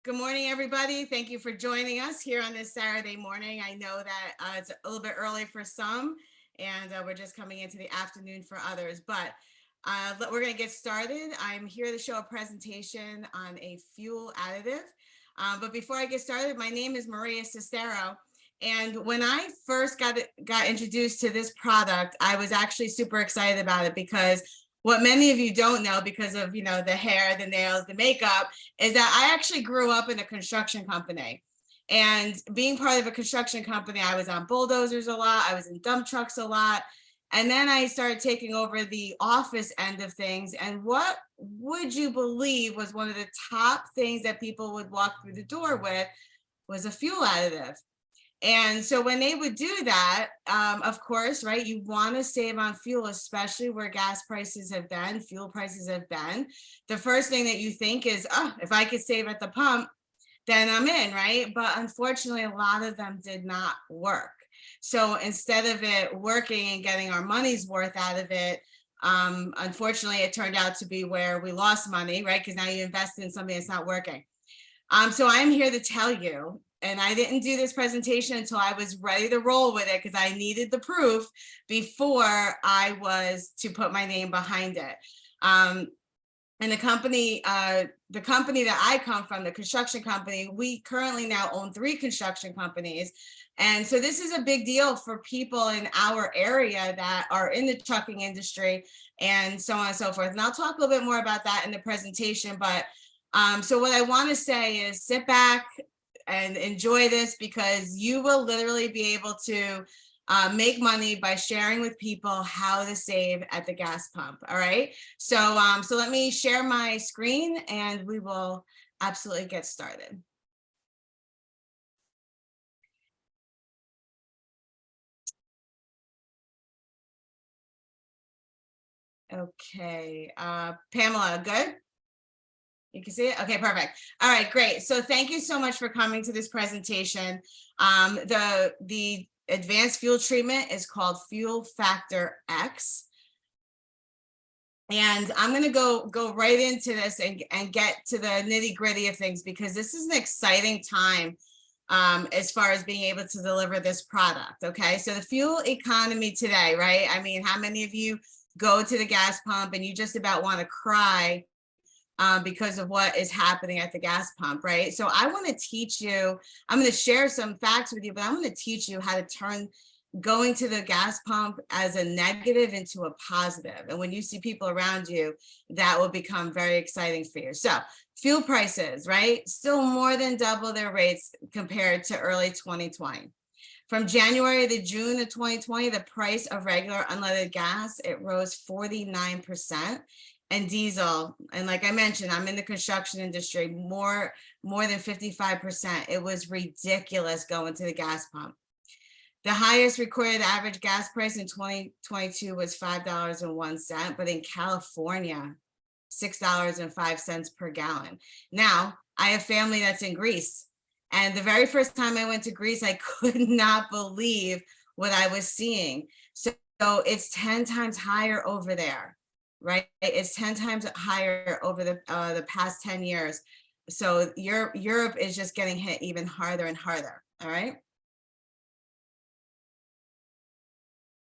Good morning, everybody. Thank you for joining us here on this Saturday morning. I know that it's a little bit early for some, and we're just coming into the afternoon for others, but we're going to get started. I'm here to show a presentation on a fuel additive. But before I get started, my name is Maria Sestero. And when I first got introduced to this product, I was actually super excited about it because what many of you don't know, because of the hair, the nails, the makeup, is that I actually grew up in a construction company. And being part of a construction company, I was on bulldozers a lot, I was in dump trucks a lot. And then I started taking over the office end of things. And what would you believe was one of the top things that people would walk through the door with was a fuel additive. And so when they would do that, of course, right, you want to save on fuel, especially where gas prices have been, fuel prices have been. The first thing that you think is, oh, if I could save at the pump, then I'm in, right? But unfortunately, a lot of them did not work. So instead of it working and getting our money's worth out of it, unfortunately, it turned out to be where we lost money, right? Because now you invested in something that's not working. So I'm here to tell you, and I didn't do this presentation until I was ready to roll with it because I needed the proof before I was to put my name behind it. And the company that I come from, the construction company, we currently now own 3 construction companies. And so this is a big deal for people in our area that are in the trucking industry and so on and so forth. And I'll talk a little bit more about that in the presentation. But so what I want to say is sit back and enjoy this, because you will literally be able to make money by sharing with people how to save at the gas pump. All right. So, so let me share my screen and we will absolutely get started. Okay. Pamela, good? You can see it? Okay, perfect. All right, great. So thank you so much for coming to this presentation. The advanced fuel treatment is called Fuel Factor X. And I'm going to go right into this and get to the nitty gritty of things, because this is an exciting time as far as being able to deliver this product. Okay, so the fuel economy today, right? I mean, how many of you go to the gas pump and you just about want to cry because of what is happening at the gas pump, right? So I want to teach you, I'm going to share some facts with you, but I'm going to teach you how to turn going to the gas pump as a negative into a positive. And when you see people around you, that will become very exciting for you. So fuel prices, right? Still more than double their rates compared to early 2020. From January to June of 2020, the price of regular unleaded gas, it rose 49%. And diesel, and like I mentioned, I'm in the construction industry, more than 55%. It was ridiculous going to the gas pump. The highest recorded average gas price in 2022 was $5.01, but in California, $6.05 per gallon. Now, I have family that's in Greece, and the very first time I went to Greece, I could not believe what I was seeing. So it's 10 times higher over there. Right, it's 10 times higher over the past 10 years. So Europe is just getting hit even harder and harder. All right.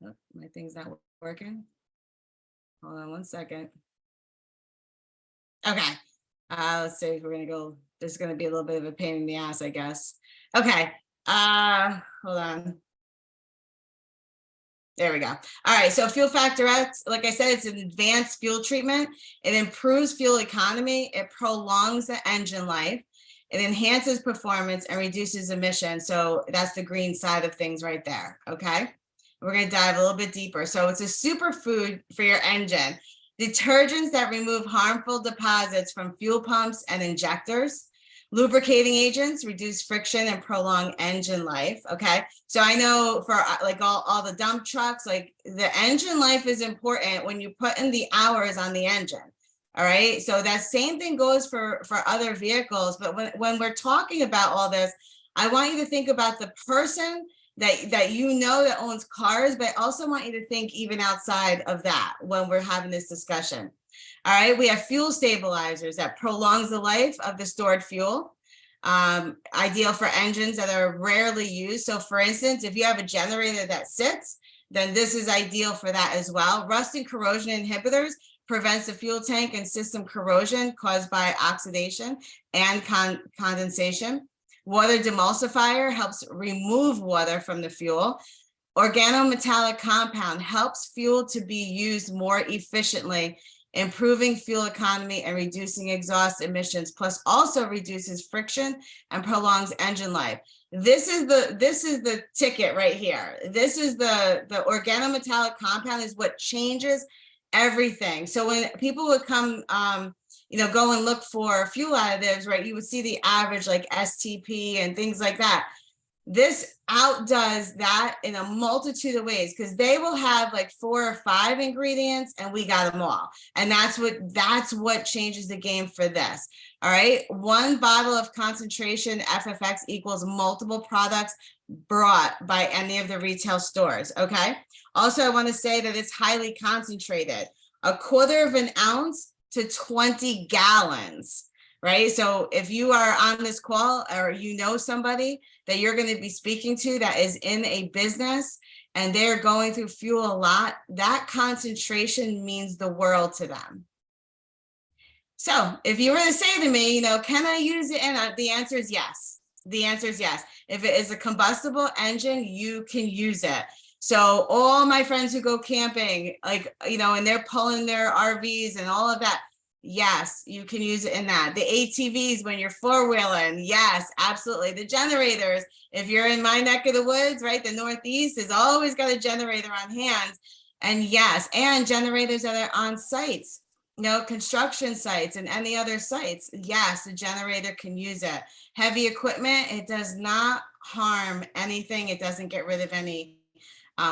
Oh, my thing's not working. Hold on one second. Okay. Let's see if we're gonna go. This is gonna be a little bit of a pain in the ass, I guess. Okay. Hold on. There we go. All right, so Fuel Factor X, like I said, it's an advanced fuel treatment. It improves fuel economy. It prolongs the engine life. It enhances performance and reduces emissions. So that's the green side of things right there, okay? We're gonna dive a little bit deeper. So it's a superfood for your engine. Detergents that remove harmful deposits from fuel pumps and injectors. Lubricating agents reduce friction and prolong engine life. Okay, so I know for like all the dump trucks, like the engine life is important when you put in the hours on the engine. All right, so that same thing goes for other vehicles. But when we're talking about all this, I want you to think about the person that you know that owns cars, but I also want you to think even outside of that when we're having this discussion. All right, we have fuel stabilizers that prolongs the life of the stored fuel. Ideal for engines that are rarely used. So for instance, if you have a generator that sits, then this is ideal for that as well. Rust and corrosion inhibitors prevents the fuel tank and system corrosion caused by oxidation and condensation. Water demulsifier helps remove water from the fuel. Organometallic compound helps fuel to be used more efficiently, improving fuel economy and reducing exhaust emissions, plus also reduces friction and prolongs engine life. This is the ticket right here. This is the organometallic compound is what changes everything. So when people would come, go and look for fuel additives, right, you would see the average like STP and things like that. This outdoes that in a multitude of ways, because they will have like 4 or 5 ingredients and we got them all. And that's what changes the game for this. All right. 1 bottle of concentration FFX equals multiple products brought by any of the retail stores. Okay. Also, I want to say that it's highly concentrated, 1/4 of an ounce to 20 gallons. Right. So if you are on this call or you know somebody that you're going to be speaking to that is in a business and they're going through fuel a lot, that concentration means the world to them. So if you were to say to me, can I use it? And the answer is yes. The answer is yes. If it is a combustible engine, you can use it. So all my friends who go camping, and they're pulling their RVs and all of that, yes, you can use it in that. The ATVs when you're 4-wheeling, yes, absolutely. The generators, if you're in my neck of the woods, right, the Northeast has always got a generator on hand. And yes, and generators that are on sites, construction sites and any other sites, yes, the generator can use it. Heavy equipment, it does not harm anything. It doesn't get rid of any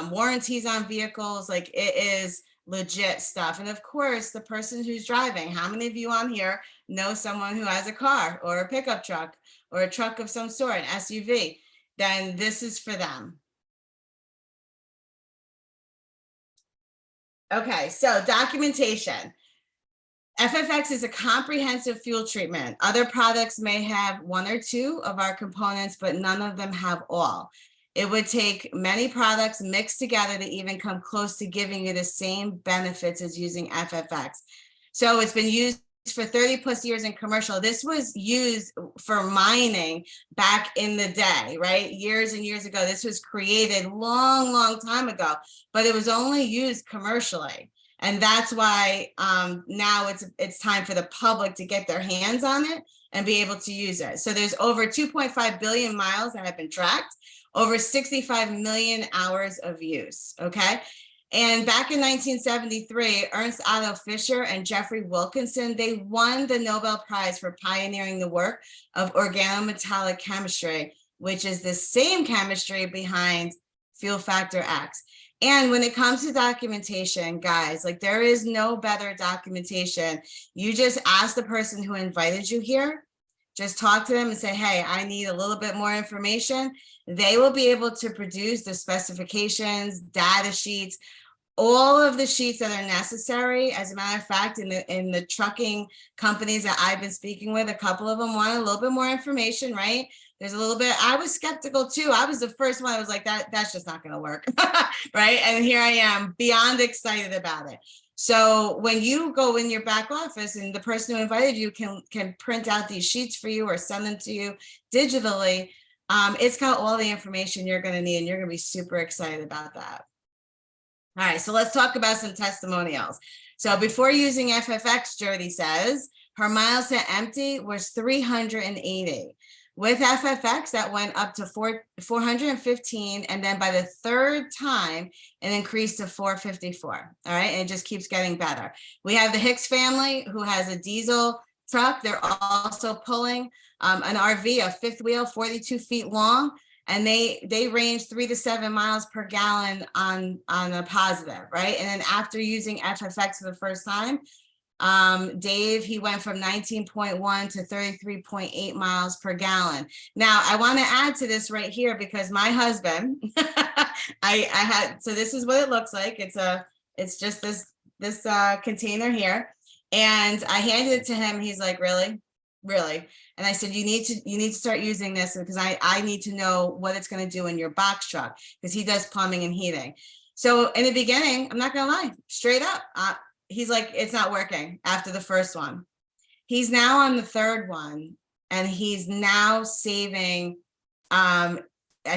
warranties on vehicles. Like, it is legit stuff. And of course, the person who's driving, how many of you on here know someone who has a car or a pickup truck or a truck of some sort, an SUV? Then this is for them. Okay, so documentation. FFX is a comprehensive fuel treatment. Other products may have 1 or 2 of our components, but none of them have all. It would take many products mixed together to even come close to giving you the same benefits as using FFX. So it's been used for 30 plus years in commercial. This was used for mining back in the day, right? Years and years ago. This was created long time ago, but it was only used commercially. And that's why now it's time for the public to get their hands on it and be able to use it. So there's over 2.5 billion miles that have been tracked, over 65 million hours of use, okay? And back in 1973, Ernst Otto Fischer and Jeffrey Wilkinson, they won the Nobel Prize for pioneering the work of organometallic chemistry, which is the same chemistry behind fuel factor X. And when it comes to documentation, guys, like, there is no better documentation. You just ask the person who invited you here, just talk to them and say, hey, I need a little bit more information. They will be able to produce the specifications, data sheets, all of the sheets that are necessary. As a matter of fact, in the trucking companies that I've been speaking with, a couple of them want a little bit more information, right? There's a little bit, I was skeptical too. I was the first one. I was like, that's just not going to work. Right. And here I am, beyond excited about it. So when you go in your back office and the person who invited you can print out these sheets for you or send them to you digitally, it's got all the information you're going to need, and you're going to be super excited about that. All right, so let's talk about some testimonials. So before using FFX, Jody says her miles to empty was 380. With FFX, that went up to 415, and then by the 3rd time, it increased to 454. All right, and it just keeps getting better. We have the Hicks family who has a diesel truck. They're also pulling an RV, a 5th wheel, 42 feet long, and they range 3 to 7 miles per gallon on a positive, right? And then after using FFX for the first time, Dave, he went from 19.1 to 33.8 miles per gallon. Now, I want to add to this right here because my husband, so this is what it looks like. It's just this container here. And I handed it to him. He's like, really? really. And I said, you need to start using this because I need to know what it's going to do in your box truck, because he does plumbing and heating. So in the beginning, I'm not going to lie, straight up, he's like, it's not working after the first one. He's now on the third one, and he's now saving, I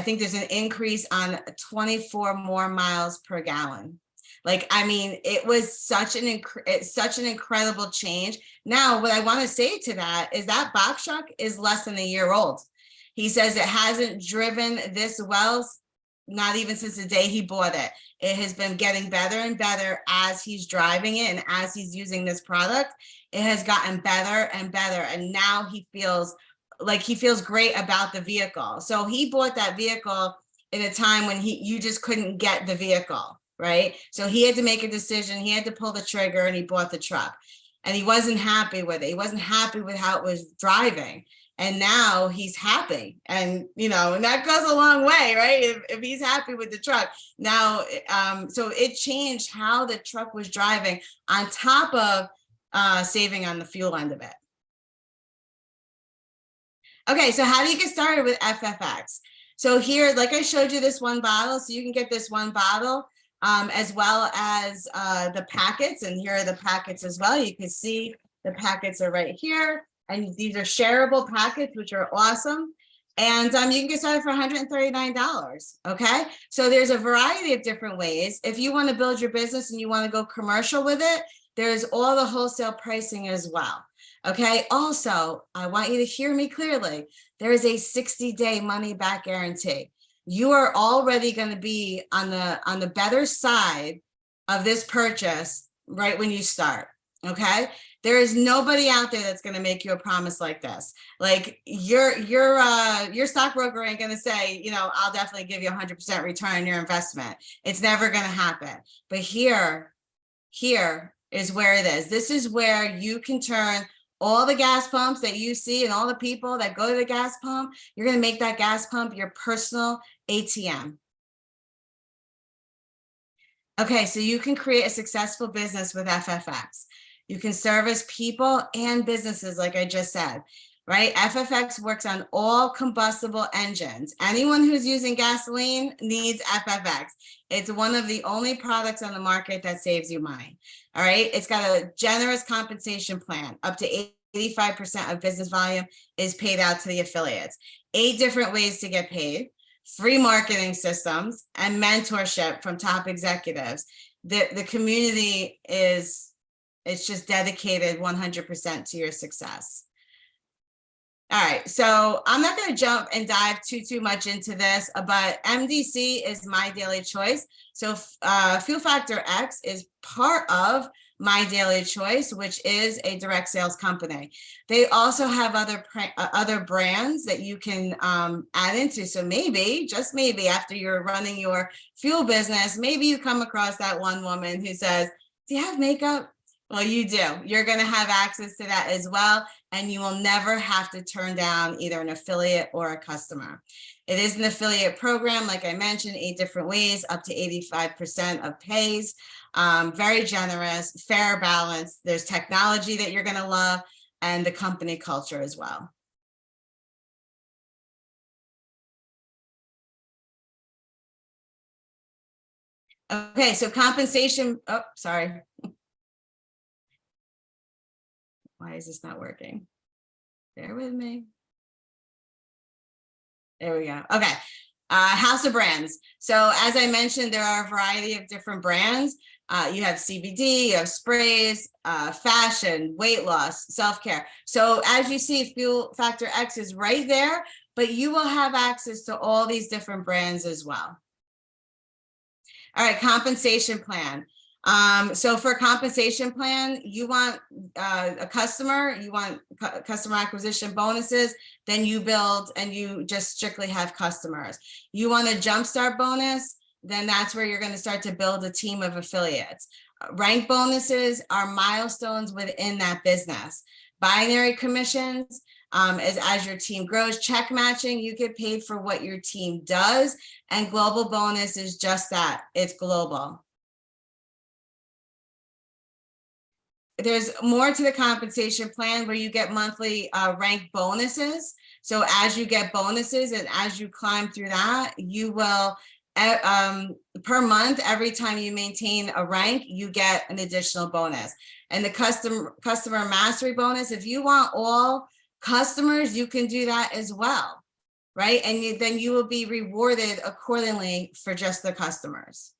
think there's an increase on 24 more miles per gallon. Like, I mean, it was such an incredible change. Now, what I want to say to that is that box truck is less than a year old. He says it hasn't driven this well, not even since the day he bought it. It has been getting better and better as he's driving it and as he's using this product. It has gotten better and better. And now he feels great about the vehicle. So he bought that vehicle in a time when you just couldn't get the vehicle, right? So he had to make a decision. He had to pull the trigger, and he bought the truck. And he wasn't happy with it. He wasn't happy with how it was driving. And now he's happy. And, and that goes a long way, right? If he's happy with the truck. Now, so it changed how the truck was driving on top of saving on the fuel end of it. Okay, so how do you get started with FFX? So here, like I showed you this one bottle, so you can get this one bottle as well as the packets. And here are the packets as well. You can see the packets are right here. And these are shareable packets, which are awesome. And you can get started for $139, okay? So there's a variety of different ways. If you want to build your business and you want to go commercial with it, there's all the wholesale pricing as well, okay? Also, I want you to hear me clearly. There is a 60-day money-back guarantee. You are already going to be on the better side of this purchase right when you start, okay? There is nobody out there that's going to make you a promise like this. Like your stockbroker ain't going to say, I'll definitely give you 100% return on your investment. It's never going to happen. But here is where it is. This is where you can turn all the gas pumps that you see and all the people that go to the gas pump. You're going to make that gas pump your personal ATM. Okay, so you can create a successful business with FFX. You can service people and businesses, like I just said, right? FFX works on all combustible engines. Anyone who's using gasoline needs FFX. It's one of the only products on the market that saves you money, all right? It's got a generous compensation plan. Up to 85% of business volume is paid out to the affiliates. 8 different ways to get paid, free marketing systems, and mentorship from top executives. The community it's just dedicated 100% to your success. All right, so I'm not going to jump and dive too much into this, but MDC is my daily choice. So Fuel Factor X is part of My Daily Choice, which is a direct sales company. They also have other brands that you can add into. So maybe, just maybe, after you're running your fuel business, maybe you come across that one woman who says, do you have makeup? Well, you do. You're going to have access to that as well, and you will never have to turn down either an affiliate or a customer. It is an affiliate program, like I mentioned, 8 different ways, up to 85% of pays. Very generous, fair balance. There's technology that you're going to love, and the company culture as well. Okay, so compensation. Oh, sorry. Why is this not working? Bear with me. There we go. Okay. House of Brands. So as I mentioned, there are a variety of different brands. You have CBD, you have sprays, fashion, weight loss, self-care. So as you see, Fuel Factor X is right there, but you will have access to all these different brands as well. All right, compensation plan. So for a compensation plan, you want a customer, you want customer acquisition bonuses, then you build and you just strictly have customers. You want a jumpstart bonus, then that's where you're going to start to build a team of affiliates. Rank bonuses are milestones within that business. Binary commissions, as your team grows. Check matching, you get paid for what your team does. And global bonus is just that, it's global. there's more to the compensation plan where you get monthly rank bonuses. So as you get bonuses and as you climb through that, you will, per month, every time you maintain a rank, you get an additional bonus. And the customer mastery bonus, if you want all customers, you can do that as well, right? And then you will be rewarded accordingly for just the customers.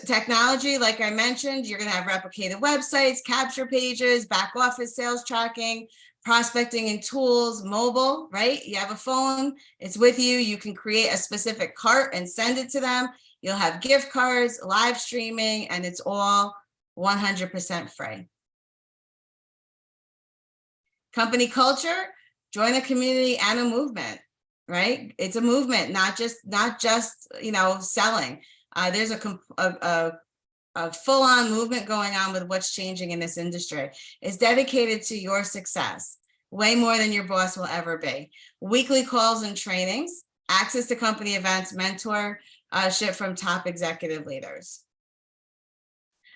Technology, like I mentioned, you're going to have replicated websites, capture pages, back office sales tracking, prospecting and tools, mobile, right? You have a phone, it's with you. You can create a specific cart and send it to them. You'll have gift cards, live streaming, and it's all 100% free. Company culture, join a community and a movement, right? It's a movement, not just you know, selling. There's a full-on movement going on with what's changing in this industry. It's dedicated to your success, way more than your boss will ever be. Weekly calls and trainings, access to company events, mentorship from top executive leaders.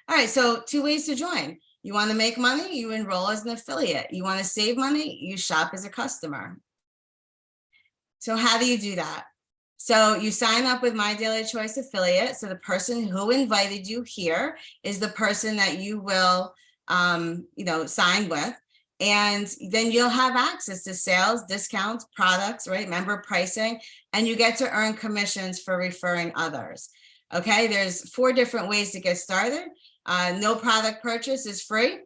All right, so 2 ways to join. You want to make money, you enroll as an affiliate. You want to save money, you shop as a customer. So how do you do that? So you sign up with My Daily Choice affiliate. So the person who invited you here is the person that you will, you know, sign with. And then you'll have access to sales, discounts, products, right? Member pricing, and you get to earn commissions for referring others. Okay, there's 4 different ways to get started. No product purchase is free.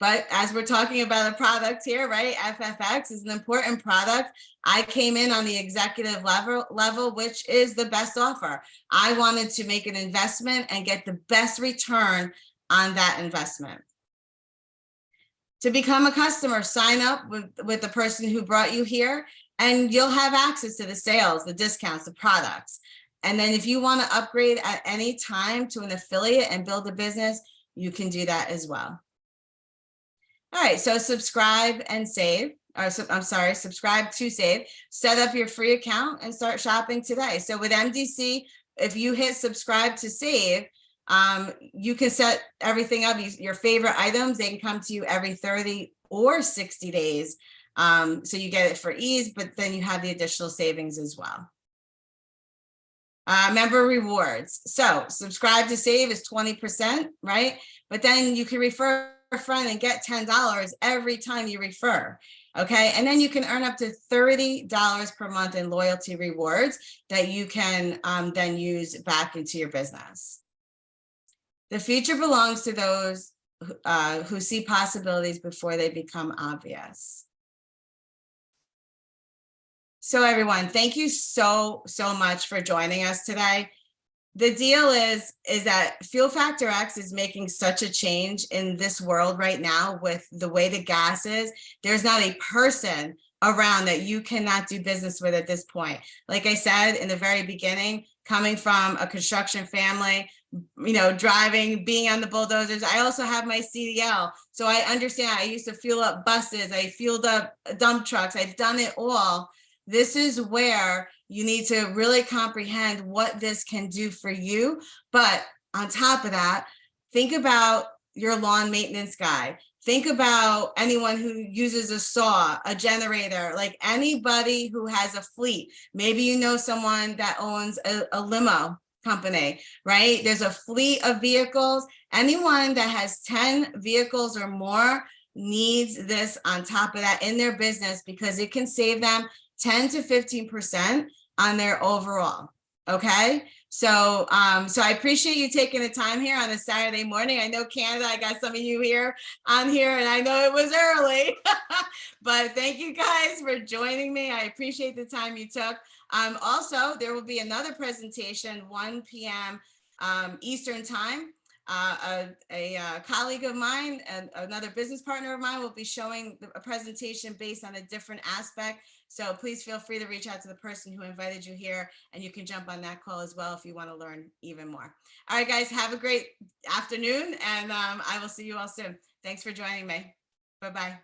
But as we're talking about a product here, right? FFX is an important product. I came in on the executive level, which is the best offer. I wanted to make an investment and get the best return on that investment. To become a customer, sign up with the person who brought you here, and you'll have access to the sales, the discounts, the products. And then if you want to upgrade at any time to an affiliate and build a business, you can do that as well. All right, so subscribe and save, or I'm sorry, subscribe to save, set up your free account and start shopping today. So with MDC, if you hit subscribe to save, you can set everything up, your favorite items, they can come to you every 30 or 60 days. So you get it for ease, but then you have the additional savings as well. Member rewards. So subscribe to save is 20%, right? But then you can refer a friend and get $10 every time you refer. Okay, and then you can earn up to $30 per month in loyalty rewards that you can then use back into your business. The future belongs to those who see possibilities before they become obvious. So everyone, thank you so much for joining us today. The deal is that Fuel Factor X is making such a change in this world right now with the way the gas is. There's not a person around that you cannot do business with at this point. Like I said in the very beginning, coming from a construction family, you know, driving, being on the bulldozers. I also have my CDL. So I understand. I used to fuel up buses. I fueled up dump trucks. I've done it all. This is where you need to really comprehend what this can do for you. But on top of that, think about your lawn maintenance guy. Think about anyone who uses a saw, a generator, like anybody who has a fleet. Maybe you know someone that owns a limo company, right? There's a fleet of vehicles. Anyone that has 10 vehicles or more needs this on top of that in their business because it can save them 10 to 15% on their overall. Okay. So, so I appreciate you taking the time here on a Saturday morning. I know Canada, I got some of you here on here and I know it was early, but thank you guys for joining me. I appreciate the time you took. Also, there will be another presentation, 1 p.m. Eastern time. A colleague of mine and another business partner of mine will be showing a presentation based on a different aspect. So please feel free to reach out to the person who invited you here and you can jump on that call as well if you want to learn even more. All right, guys, have a great afternoon and I will see you all soon. Thanks for joining me. Bye-bye.